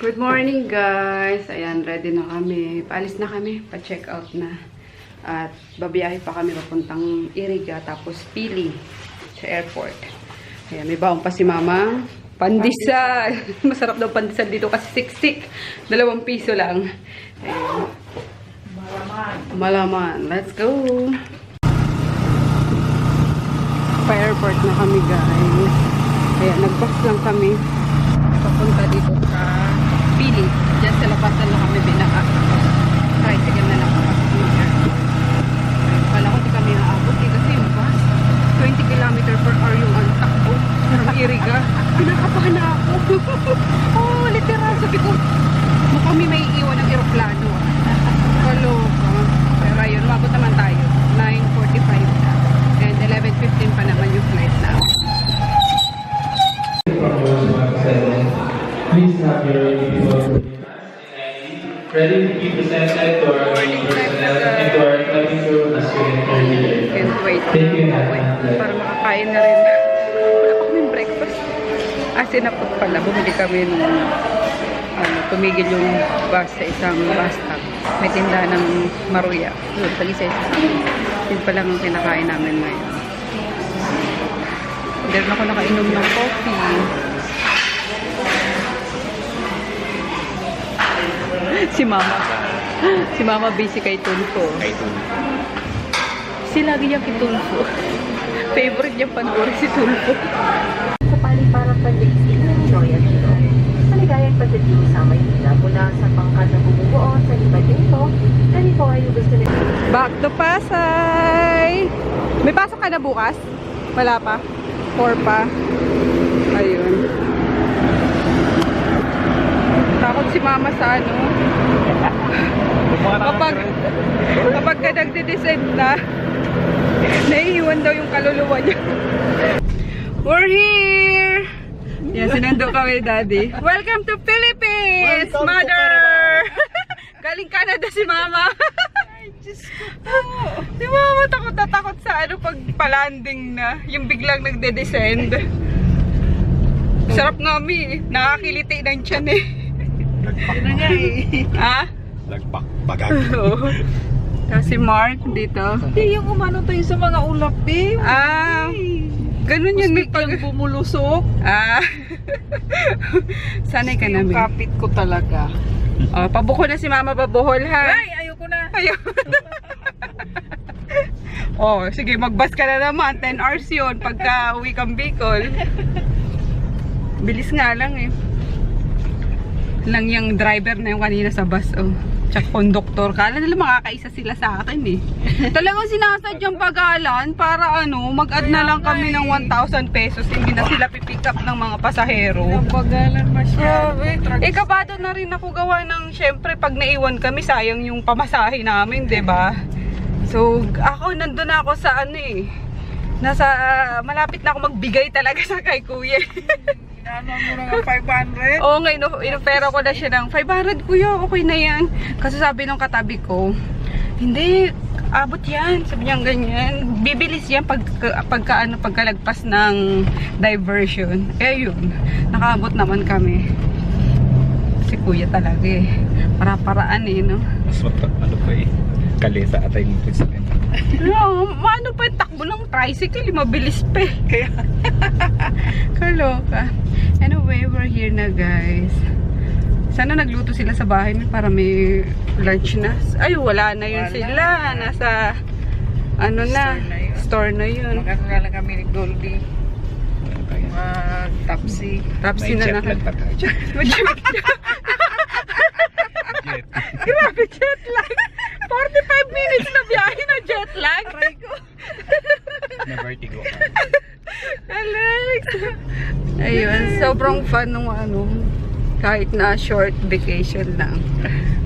Good morning guys! Ayan, ready na kami. Paalis na kami, pa-check out na. At babiyahe pa kami papuntang Iriga, tapos Pili sa airport. Ayan, may baong pa si Mama. Pandesal! Masarap daw pandesal dito kasi siksik. 2 piso lang. Ayan. Malaman. Let's go! Pa-airport na kami guys. Ayan, nag-bus lang kami. Papunta dito sa Pili. Diyan sa labasan lang kami binaka. Tricycle na lang kapasok mo dyan. Kala ko di kami naabot kasi yung bus 20 km per hour yung takbo from Iriga. Pinakabahan na ako. Oh, literal. Sabi ko, kami may iwan ng aeroplano. Kaloka. Pero ayun, mabot naman tayo. 9:45 na. And 11:15 pa naman yung flight na. Please have your uniform ready to keep the side door personnel and door coming through as we enter here. Can't wait. Thank you, Para makakain na rin. Wala pa kaming breakfast. As in, pala, bumili kami nung tumigil yung bus sa isang bus stop. May tindahan ng maruya. Doon, pag-isa-isa. Yun pa lang ang kinakain namin ngayon. Hindi rin ako nakainom ng coffee. Si Mama busy kay Tulfo. Si lagi niyang kitulfo. Favorite niya panoorin si Tulfo. Sa paliparang panligsik ng Troya dito. Maligayang pagdating sa Maynila mula sa pangkat na bumubuo sa liba dito. Dali po ay gusto nito. Back to Pasay! May pasok ka na bukas? Wala pa? 4 pa? Ayun. Takot si Mama sa ano. Kapag ka nagde-descend na, naiiwan daw yung kaluluwa niya. We're here! Yan, sinundo kami, Daddy. Welcome to Philippines, Mother! Galing Canada si Mama. Ay, Diyos ko po. Si Mama takot na takot sa ano pag palanding na. Yung biglang nagde-descend. Sarap nga mi. Nakakiliti ng tiyan eh. Lagpak na nga eh. Ha? Lagpak. Bagag. Oo. Tapos si Mark dito. Hindi yung umano tayo sa mga ulap eh. Ah, ganun yun. May pag bumulusok. Ah. Sanay ka na, Yung Mi. kapit ko talaga. Oh, pabuko na si Mama Babohol, ha? Ay, ayoko na. Ayaw. Oh, sige, mag-bus ka na naman. 10 hours yun pagka uwi kang Bicol. Bilis nga lang eh. Lang yung driver na yung kanina sa bus, oh. Tsaka konduktor. Kala nila makakaisa sila sa akin eh. Talagang sinasadyang pagalan para ano, mag-add na lang kami ng 1,000 pesos. Hindi na sila pipick up ng mga pasahero. Nabagalan masyado. Eh, kabado na rin ako gawa ng, syempre, pag naiwan kami, sayang yung pamasahe namin, 'di ba? So, ako, nandun na ako sa ano eh. Nasa, malapit na ako magbigay talaga sa kay Kuya. Ano mo na nga 500? Oo nga, inopera ko na siya ng 500, Kuya, okay na yan. Kasi sabi ng katabi ko, hindi, abot yan. Sabi niya ganyan. Bibilis yan pagkalagpas ng diversion. Eh yun, nakaabot naman kami. Si Kuya talaga eh. Para-paraan eh, no? Mas ano pa eh. Kalesa atay mo sa akin. No, ano pa yung takbo ng tricycle, mabilis pa eh. Kaya, kaloka. Anyway, we're here na guys. Sana nagluto sila sa bahay para may lunch na. Ay, wala na yun sila. Nasa, ano na, store na yun. Magkakala kami ni Goldie. Tapsi. Tapsi na Jet lag pa tayo. Grabe, jet lag. 45 minutes na biyahe na jet lag. Na vertigo. Alex! Ayun, sobrang fun nung ano, kahit na short vacation lang.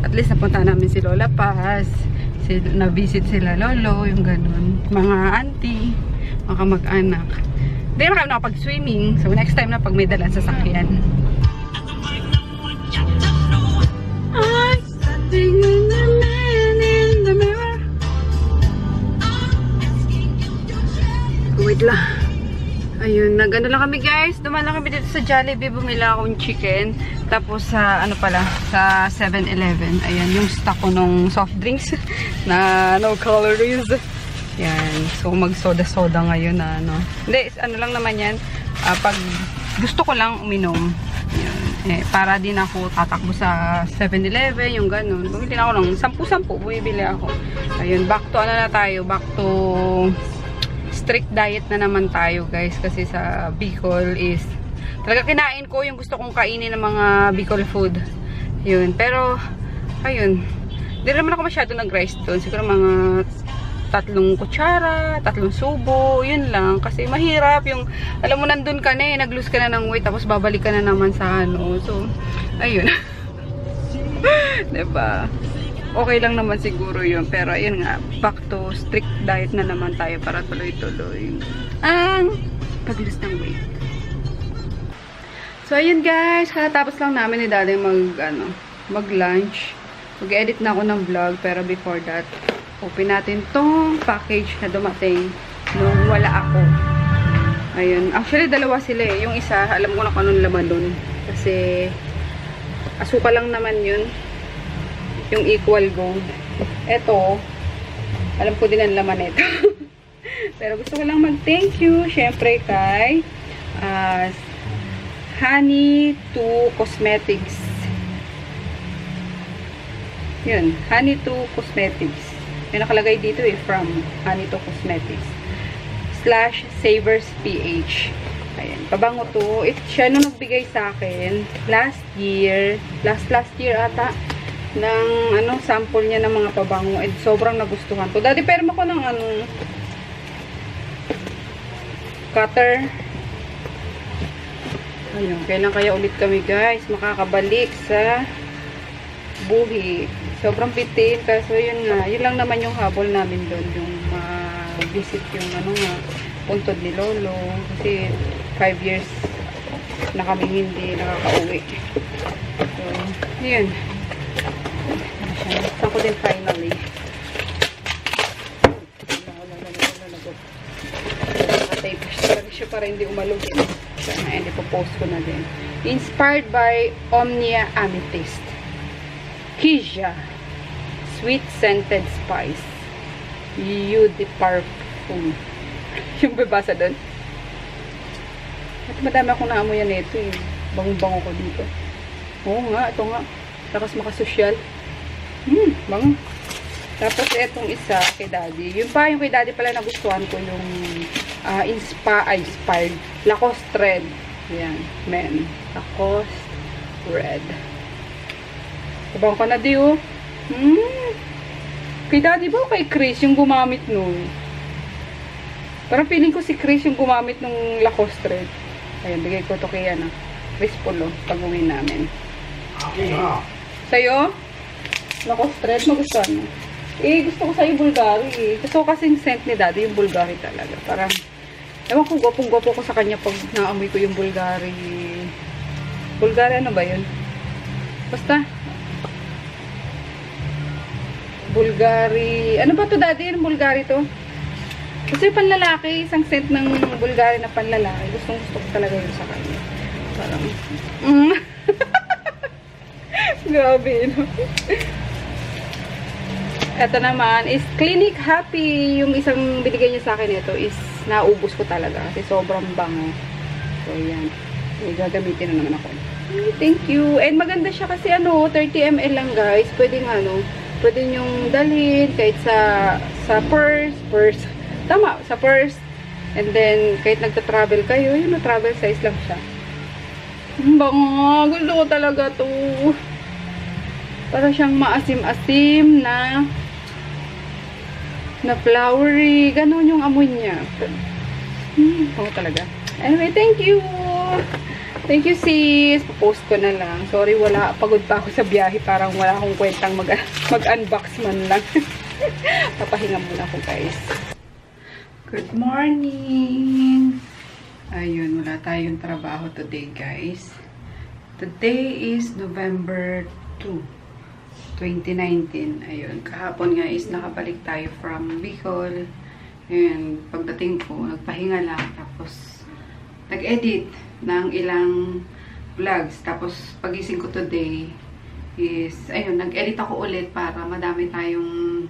At least napunta namin si Lola Paz, na-visit sila Lolo, yung ganun. Mga auntie, mga mag-anak. Hindi na kami nakapag-swimming, so next time na pag may dalang sasakyan. I'm standing in the man in the mirror. Wait lang. Ayun. Ayun, nag-ano lang kami guys. Dumaan lang kami dito sa Jollibee. Bumili akong chicken. Tapos sa, ano pala, sa 7-Eleven. Ayan, yung stock ko nung soft drinks na no calories. Yan. So, mag-soda-soda ngayon na, ano. Hindi, ano lang naman yan. Pag gusto ko lang uminom. Yan. Eh, para din ako tatakbo sa 7-Eleven, yung ganun. Bumili na ako ng 10-10. Bumibili ako. Ayun, back to, ano na tayo? Back to strict diet na naman tayo guys, kasi sa Bicol is talaga kinain ko yung gusto kong kainin ng mga Bicol food. Yun, pero ayun, hindi naman ako masyado nag-rice doon. Siguro mga 3 kutsara, 3 subo, yun lang. Kasi mahirap yung, alam mo, nandun ka na eh, nag-lose ka na ng weight, tapos babalik ka na naman sa ano. So, ayun. Diba? Okay lang naman siguro yun. Pero ayun nga, back to strict diet na naman tayo para tuloy-tuloy ang pag-lose ng weight. So ayun guys, katapos lang namin ni Daddy mag-lunch. Mag-edit na ako ng vlog, pero before that, open natin tong package na dumating nung wala ako. Ayun, actually dalawa sila eh. Yung isa, alam ko na kung anong laman dun. Kasi asukal lang naman yun. Yung equal gold. Ito, alam ko din ang laman nito. Pero gusto ko lang mag-thank you, syempre kay Honey to Cosmetics. Yun, Honey to Cosmetics. Yung nakalagay dito eh, from Honey to Cosmetics /Savers PH. Ayan, pabango to. Siya nung nagbigay sa akin last year ata, ng sample niya ng mga pabango, and sobrang nagustuhan ko. Dati perma ko ng cutter. Ayun, kailan kaya ulit kami guys makakabalik sa buhi. Sobrang bitin, kaso yun nga, yun lang naman yung habol namin doon, yung visit yung puntod ni Lolo, kasi 5 years na kami hindi nakakauwi. So, yun. Saan ko din finally. Nakatape siya para hindi umalog. Sana, and ipopost ko na din. Inspired by Omnia Amethyst. Kija. Sweet Scented Spice. Eau de Parfum. Yung babasa doon. At madami akong naamoy yan ito eh. Bango-bango ko dito. Oo nga, ito nga. Lakas makasosyal. Bango. Tapos itong isa kay Daddy. Yung kay Daddy pala nagustuhan ko yung inspired Lacoste Red. Yan, men. Lacoste Red. Sabang ka na di oh. Kay Daddy ba o kay Chris yung gumamit nun? Parang feeling ko si Chris yung gumamit nung Lacoste Red. Ayan, bigay ko to kay Chris Polo pag uwi namin. Sa'yo? Lacoste Red, magustuhan mo? Eh, gusto ko sa'yo Bulgari eh. Gusto ko kasing scent ni Daddy, yung Bulgari talaga. Parang, ewan ko, gwapong-gwapo ko sa kanya pag naamoy ko yung Bulgari. Bulgari, ano ba yun? Basta. Bulgari. Ano ba to Daddy? Yung Bulgari to? Kasi panlalaki, isang scent ng Bulgari na panlalaki. Gusto ko talaga yun sa kanya. Parang, grabe, no? Ito naman is Clinic Happy. Yung isang binigay niya sa akin ito is naubos ko talaga kasi sobrang bango. So, yan. Gagamitin na naman ako. Thank you. And maganda siya kasi 30 ml lang guys. Pwede pwede nyong dalhin kahit sa purse. Tama, sa purse. And then, kahit nagta-travel kayo, yun, travel size lang siya. Bango. Gusto ko talaga to. Para siyang maasim-asim na flowery. Ganon yung amoy niya. Bango talaga. Anyway, thank you. Thank you, sis. Post ko na lang. Sorry, pagod pa ako sa biyahe. Parang wala akong kwentang mag-unbox man lang. Papahinga muna ako, guys. Good morning. Ayun, wala tayong trabaho today, guys. Today is November 2. 2019. Ayun. Kahapon nga is nakabalik tayo from Bicol. And pagdating ko, nagpahinga lang. Tapos, nag-edit ng ilang vlogs. Tapos, pagising ko today is, ayun, nag-edit ako ulit para madami tayong,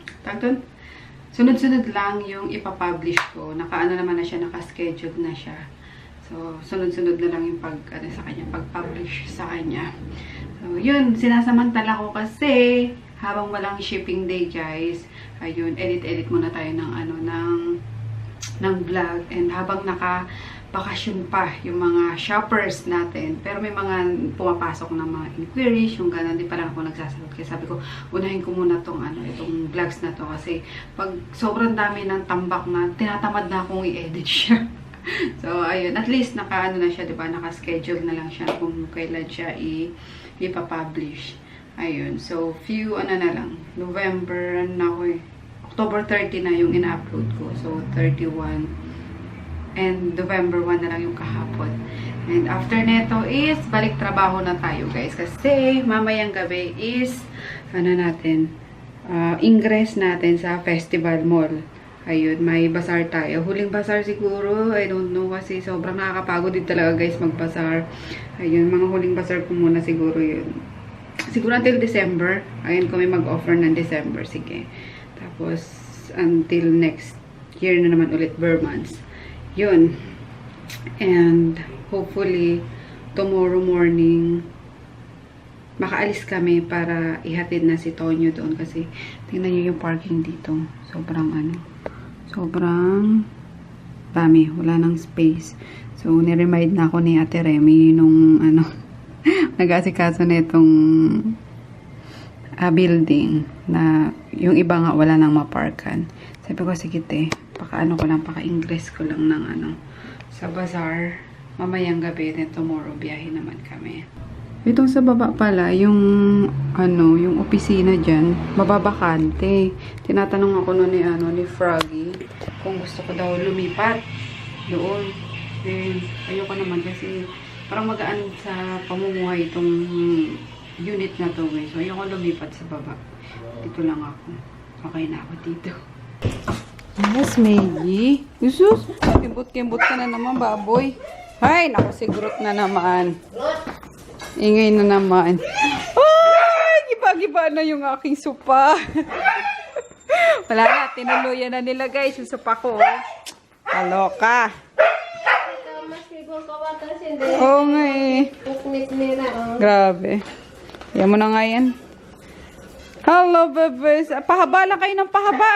sunod-sunod lang yung ipapublish ko. Nakaano naman na siya, naka-schedule na siya. So, sunod-sunod na lang yung pag-publish sa kanya. So, yun, sinasamantala ko kasi habang walang shipping day, guys, ayun, edit-edit muna tayo ng vlog. And habang bakasyon pa yung mga shoppers natin. Pero may mga pumapasok na mga inquiries, yung gano'n, di pa lang ako nagsasagot. Kaya sabi ko, unahin ko muna itong vlogs na to. Kasi pag sobrang dami ng tambak na, tinatamad na akong i-edit siya. So, ayun, at least naka-ano na siya, di ba? Naka-schedule na lang siya kung kailan siya ipapublish. Ayun, so, na lang. November, October 30 na yung ina-upload ko. So, 31. And November 1 na lang yung kahapon. And after neto is, balik trabaho na tayo, guys. Kasi, mamayang gabi is, ingress natin sa Festival Mall. Ayun, may bazaar tayo. Huling bazaar siguro, I don't know, kasi sobrang nakakapagod din talaga, guys, mag-bazaar. Ayun, mga huling bazaar ko muna siguro yun. Siguro until December. Ayun, kung may mag-offer ng December, sige. Tapos, until next year na naman ulit, Burmans. Yun. And, hopefully, tomorrow morning, makaalis kami para ihatid na si Tonyo doon. Kasi, tingnan nyo yung parking dito. Sobrang dami. Wala nang space. So, niremind na ako ni Ate Remy nung, nag-asikaso na itong building na yung iba nga wala nang maparkan. Sabi ko, sige te, paka-ingress ko lang ng sa bazaar. Mamayang gabi, then tomorrow, biyahe naman kami. Itong sa baba pala, yung opisina dyan, mababakante. Tinatanong ako ni Froggy kung gusto ko daw lumipat doon. Then, ayoko naman kasi parang magaan sa pamumuhay itong unit na to, guys. So, ayoko lumipat sa baba. Dito lang ako. Okay na ako dito. Yes, Maggie. Yusus, kimbot-kimbot ka na naman, baboy. Ay, naku, sigurot na naman. Ingay na naman. Ay, giba-giba na yung aking supa. Wala na, tinuluyan na nila, guys, yung supa ko. Kaloka. Oo nga eh. Grabe. Yan mo na nga yan. Hello, bebes. Pahaba lang kayo ng pahaba.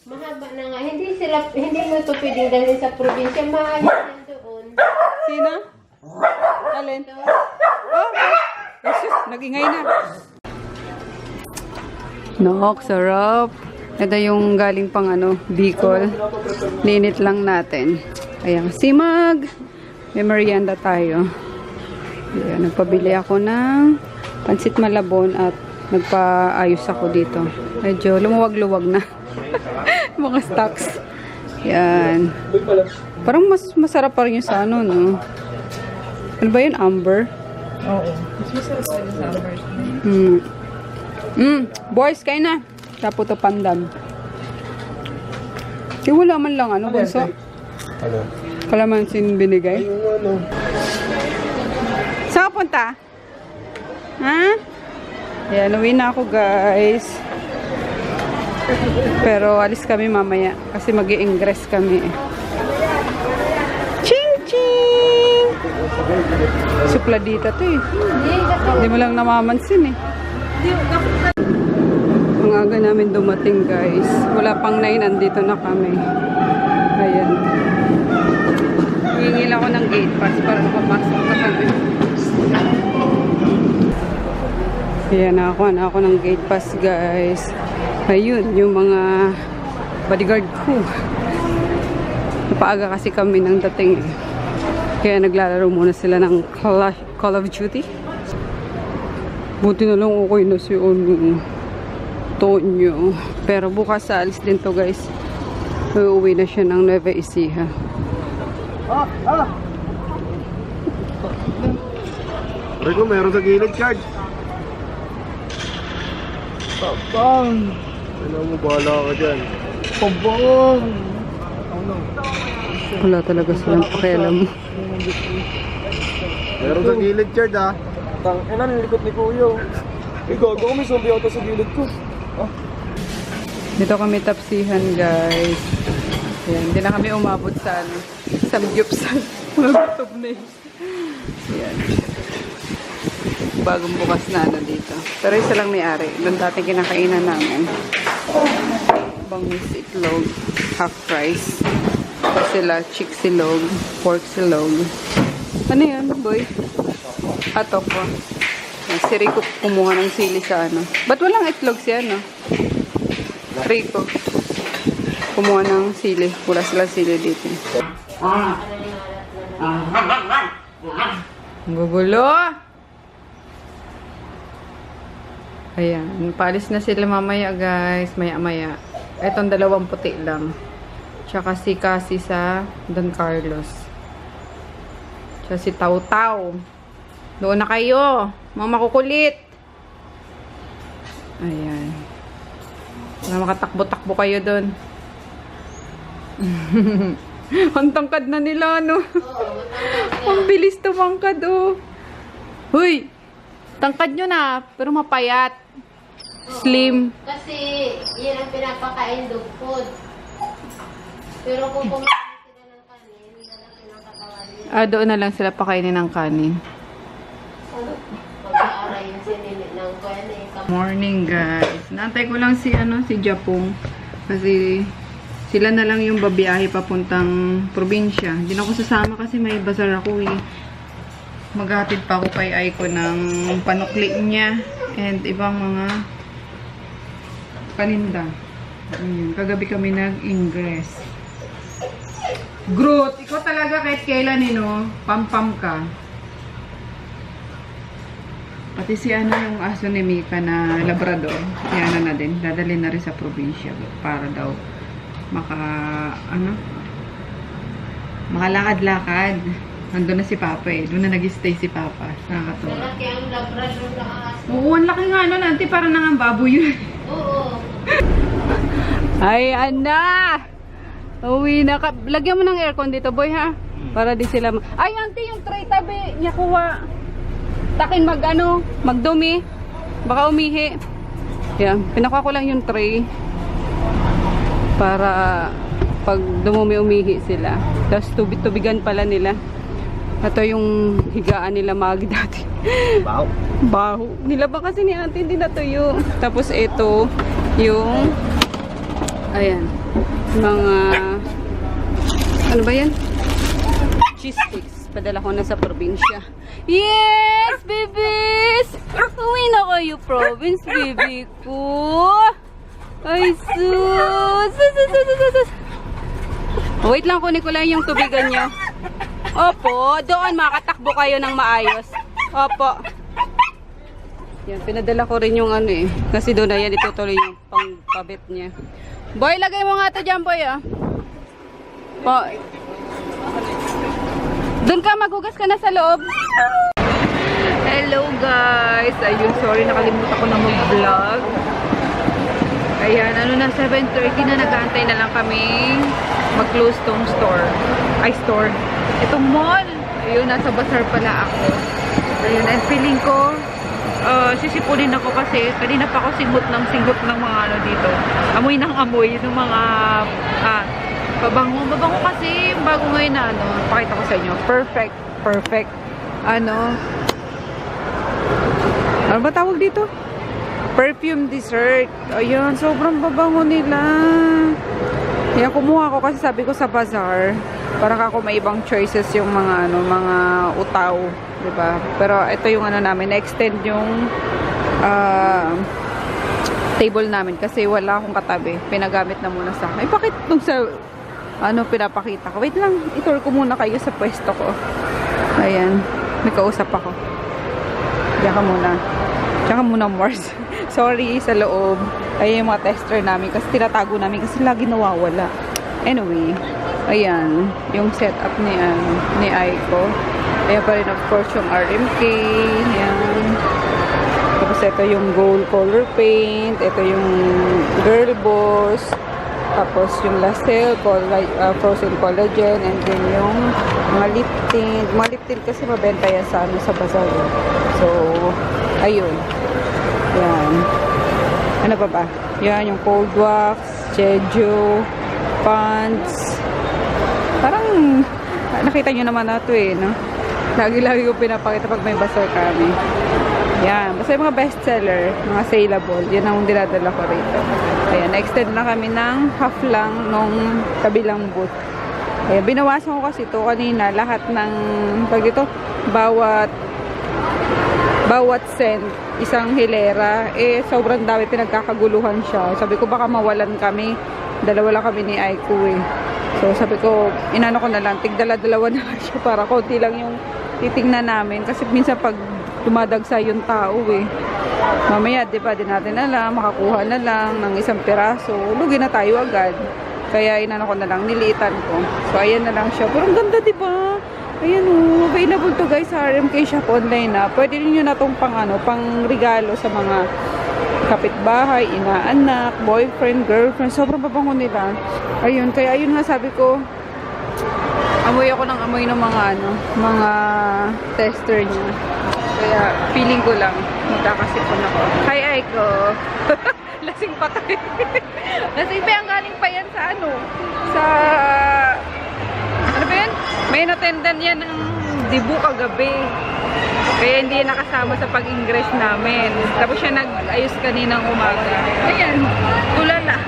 Mahaba na nga. Hindi mo ito pwedeng dalhin sa probinsya. Maayos yan doon. Sino? Alin? Oh, Jesus, nag-ingay na. Nok, sarap. Ito yung galing pang Bicol. Linit lang natin. Ayan, simag. May merienda tayo. Ayan, nagpabili ako ng pansit malabon at nagpaayos ako dito. Medyo lumuwag-luwag na. Mga stocks. Yan. Parang masarap pa rin yung sa no? Ano ba yun? Amber? Oo. Mas masarap sa December. Boys, kayo na. Tapo to pandam. Di wala man lang bunso. Kalamansin binigay. Saan ka punta? Ha? Ayan, uwi na ako, guys. Pero alis kami mamaya kasi mag-i-ingress kami. Ching ching! Supladita to eh. Hindi mo lang namamansin eh. Ang aga namin dumating, guys. Wala pang 9, nandito na kami. Ayan. Hingil ako ng gate pass para makapasok na kami. Ayan, nakakuha na ako ng gate pass, guys. Ayun, yung mga bodyguard ko. Napaaga kasi kami ng dating eh. Kaya naglalaro muna sila ng Call of Duty. Buti na lang okay na si Tonyo. Pero bukas sa alis din to, guys. Uuwi na siya ng Nueva Ecija. Rico, meron sa gilid, Charge. Pabang! Ano mo, bahala ka dyan. Pabang! Wala talaga silang pakialam. Samgyup. Meron sa gilid, Chard, ah. Tangina, nilikot ni Kuya. Eh, gago ko, may zombie auto sa gilid ko. Dito kami tapsihan, guys. Ayan, hindi na kami umabot sa ano, samgyupsal. Nagutom na yun. Ayan. Bagong bukas na ano dito. Pero isa lang may-ari. Doon dati kinakainan namin. Bangus itlog, half price. Tapos sila, chick silog, pork silog. Ano yan, boy? Atok po. Si Rico kumuha ng sili sa ano. Ba't walang itlog siya, no? Rico. Kumuha ng sili. Pula sila sili dito. Gugulo! Ayan. Palis na sila mamaya, guys. Maya-maya. Etong dalawang puti lang. Tsaka si Cassie sa Don Carlos. Tsaka si Tau Tau. Doon na kayo. Mga makukulit. Ayan. Para makatakbo-takbo kayo doon. Ang tangkad na nila, no? Ang bilis tumangkad, oh. Huy! Tangkad nyo na, pero mapayat. Slim. Kasi, yun ang pinapakain dog food. Pero kung kumain sila ng kanin, lalaki ng katawan nila. Doon na lang sila pakainin ng kanin. Mag-aaray yung sinimit ng kuwan eh. Morning, guys. Naantay ko lang si Japong. Kasi sila na lang yung babiyahe papuntang probinsya. Hindi na ako sasama kasi may bazaar ako eh. Maghatid pa ako kay Aiko ng panukli niya and ibang mga paninda. Kagabi kami nag-ingress. Groot, ikaw talaga kahit kailan pam-pam ka. Pati si yung aso ni Mika na Labrador, yan na din, dadalhin na rin sa probinsya para daw makalakad-lakad. Nandun na si Papa eh. Doon na nag-stay si Papa. Nakakatuwa. Malaki ang Labrador na aso. Oo, ang laki nga nanti parang nang baboy yun. Oo. Ay, Ana! Uwi na ka. Lagyan mo ng aircon dito, boy, ha? Para di sila ay, auntie, yung tray tabi niya kuha. Takin magdumi. Baka umihi. Yan, pinakuha ko lang yung tray. Para pag umihi sila. Tapos tubigan pala nila. Ito yung higaan nila magi dati. Baho. Baho. Nilaba kasi ni ate, hindi natuyo. Tapos ito, yung ayan. Mga ano ba yan? Cheese sticks. Padala ko na sa probinsya. Yes, babies! Uwi na kayo, province, baby ko. Ay, sus! Wait lang, kunin ko lang yung tubigan nyo. Opo, doon makatakbo kayo ng maayos. Opo. Yan, pinadala ko rin yung kasi doon na yan itutuloy yung pangkabit niya. Boy, lagay mo nga ito dyan, boy, Po. Doon ka, maghugas ka na sa loob. Hello, guys. Ayun, sorry, nakalimutan ko na mag-vlog. Ayan, na 7:30 na, nag-aantay na lang kami mag-close tong store. Store. Itong mall. Ayun, nasa bazaar pala ako. Ayun, and feeling ko, sisipunin ako kasi kanina pa ako singhot ng mga dito. Amoy ng amoy, ng mga, pabango kasi, bago ngayon na, pakita ko sa inyo. Perfect. Ano ba tawag dito? Perfume dessert. Ayun, sobrang babango nila. Kaya kumuha ko kasi sabi ko sa bazaar, para ako may ibang choices yung mga mga utaw, 'di ba? Pero ito yung namin, na-extend yung table namin kasi wala akong katabi. Pinagamit na muna sa akin. Ay, bakit nung sa pinapakita ko? Wait lang, itour ko muna kayo sa pwesto ko. Ayan, may kausap ako. Diyan ka muna. Tsaka muna Mars. Sorry sa loob. Ayan yung mga tester namin kasi tinatago namin kasi lagi nawawala. Anyway, ayan yung setup ni Aiko. Ayan pa rin of course yung RMK. Ayan. Tapos ito yung gold color paint. Ito yung girl boss. Tapos yung Lacell, frozen collagen, and then yung mga lip tint. Mga lip tint kasi mabenta yan sa, sa bazaar. So, ayun. Yan. Ano pa ba? Yan, yung cold wax, Jeju, pants. Parang, nakita nyo naman na ito eh, no? Lagi-lagi ko pinapakita pag may bazaar kami. Yan. Basta yung mga bestseller, mga saleable, yan ang dinadala ko rito. Ayan, na-extend na kami ng half lang nung kabilang booth. Ayan, binawasan ko kasi ito kanina, lahat ng, pag ito, bawat cent, isang hilera, eh, sobrang dami pinagkakaguluhan siya. Sabi ko, baka mawalan kami. Dalawa lang kami ni Aiko eh. So, sabi ko, inano ko na lang, tigdala-dalawa na lang siya para konti lang yung titingnan namin. Kasi minsan pag dumadagsa yung tao eh. Mamaya, di ba, di natin alam, makakuha na lang ng isang piraso. Lugi na tayo agad. Kaya inano ko na lang, niliitan ko. So, ayan na lang siya. Pero ang ganda, di ba? Ayan o, available to guys sa RMK Shop online na. Pwede rin nyo na itong pang regalo sa mga kapitbahay, inaanak, boyfriend, girlfriend. Sobrang babango nila. Ayun, kaya ayun nga sabi ko, amoy ako ng amoy ng mga tester niya. Kaya feeling ko lang, magkakasipon ako. Hi Aiko! Lasing pa tayo. Lasing pa, ang galing pa yan sa sa ano ba yan? May natendan yan ng dibu kagabi. Kaya hindi yan nakasama sa pag-ingress namin. Tapos siya nag-ayos kaninang umaga. Ayan, tulala.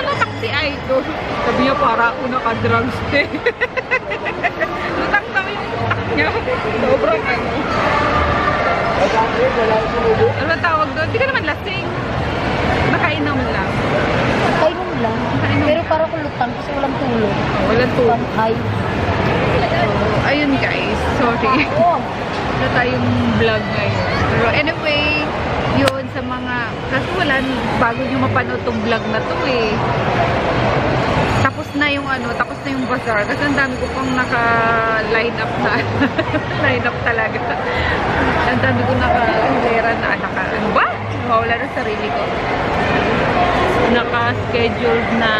Lutak si Aiko. Sabi niya, para ako naka-drugs eh. Lutak na yung lutak niya. Sobrang ano ba tawag doon? Hindi ka naman lasing. Nakainom lang. Kainom lang. Pero parang kulutang kasi walang tulog. Walang tulog. Hi. So, ayun guys. Sorry. Wala tayong vlog ngayon. Pero anyway, yun sa mga, kasi wala, bago nyo mapanood tong vlog na to eh. Tapos na yung tapos na yung bazaar. Kasi ang dami ko pang naka-line up na. Line up talaga. Ang dami ko naka-hilera na ano ba? Wala na sarili ko. Naka-scheduled na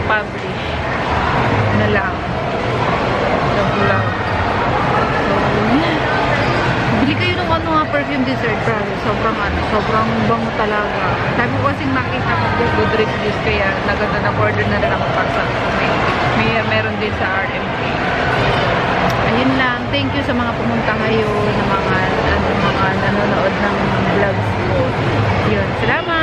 ipapublish na lang sa vlog. So, bili kayo ng perfume dessert, promise. Sobrang bango talaga. Sabi ko kasing nakita ko good reviews, kaya nag-order na lang ako para sa meron din sa RMK. Ayun lang. Thank you sa mga pumunta ngayon, mga nanonood ng vlogs ko. Yun. Salamat!